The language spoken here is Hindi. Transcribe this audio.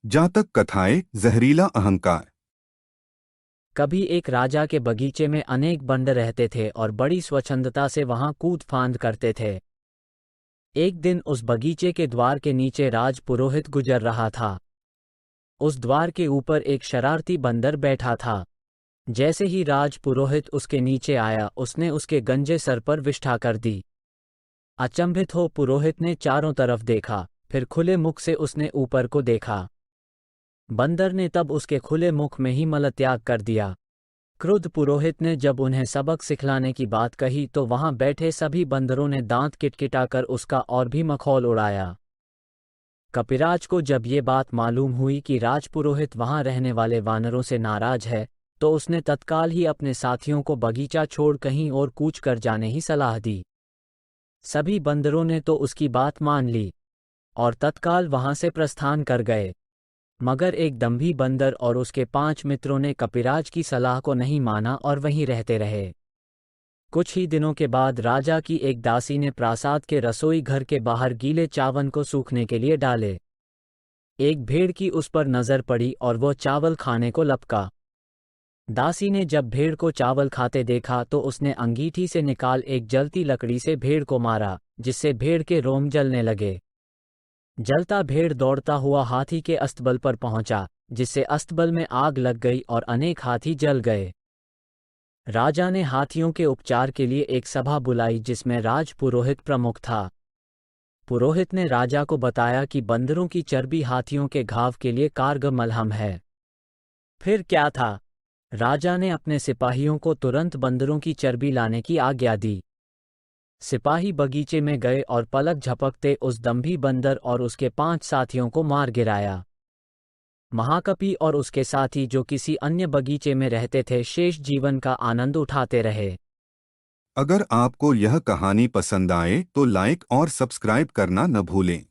जातक कथाएं जहरीला अहंकार। कभी एक राजा के बगीचे में अनेक बंड रहते थे और बड़ी स्वच्छंदता से वहां कूद फांद करते थे। एक दिन उस बगीचे के द्वार के नीचे राज पुरोहित गुजर रहा था। उस द्वार के ऊपर एक शरारती बंदर बैठा था। जैसे ही राज पुरोहित उसके नीचे आया, उसने उसके गंजे सर पर विष्ठा कर दी। अचंभित हो पुरोहित ने चारों तरफ देखा, फिर खुले मुख से उसने ऊपर को देखा। बंदर ने तब उसके खुले मुख में ही मलत्याग कर दिया। क्रुद्ध पुरोहित ने जब उन्हें सबक सिखलाने की बात कही तो वहां बैठे सभी बंदरों ने दांत किटकिटाकर उसका और भी मखौल उड़ाया। कपिराज को जब ये बात मालूम हुई कि राजपुरोहित वहां रहने वाले वानरों से नाराज है, तो उसने तत्काल ही अपने साथियों को बगीचा छोड़ कहीं और कूच कर जाने ही सलाह दी। सभी बंदरों ने तो उसकी बात मान ली और तत्काल वहां से प्रस्थान कर गए। मगर एक दंभी बंदर और उसके 5 मित्रों ने कपिराज की सलाह को नहीं माना और वहीं रहते रहे। कुछ ही दिनों के बाद राजा की एक दासी ने प्रासाद के रसोई घर के बाहर गीले चावल को सूखने के लिए डाले। एक भेड़ की उस पर नजर पड़ी और वह चावल खाने को लपका। दासी ने जब भेड़ को चावल खाते देखा तो उसने अंगीठी से निकाल एक जलती लकड़ी से भेड़ को मारा, जिससे भेड़ के रोम जलने लगे। जलता भेड़ दौड़ता हुआ हाथी के अस्तबल पर पहुंचा, जिससे अस्तबल में आग लग गई और अनेक हाथी जल गए। राजा ने हाथियों के उपचार के लिए एक सभा बुलाई जिसमें राज पुरोहित प्रमुख था। पुरोहित ने राजा को बताया कि बंदरों की चर्बी हाथियों के घाव के लिए कारगर मलहम है। फिर क्या था, राजा ने अपने सिपाहियों को तुरंत बंदरों की चर्बी लाने की आज्ञा दी। सिपाही बगीचे में गए और पलक झपकते उस दंभी बंदर और उसके 5 साथियों को मार गिराया। महाकपि और उसके साथी जो किसी अन्य बगीचे में रहते थे, शेष जीवन का आनंद उठाते रहे। अगर आपको यह कहानी पसंद आए तो लाइक और सब्सक्राइब करना न भूलें।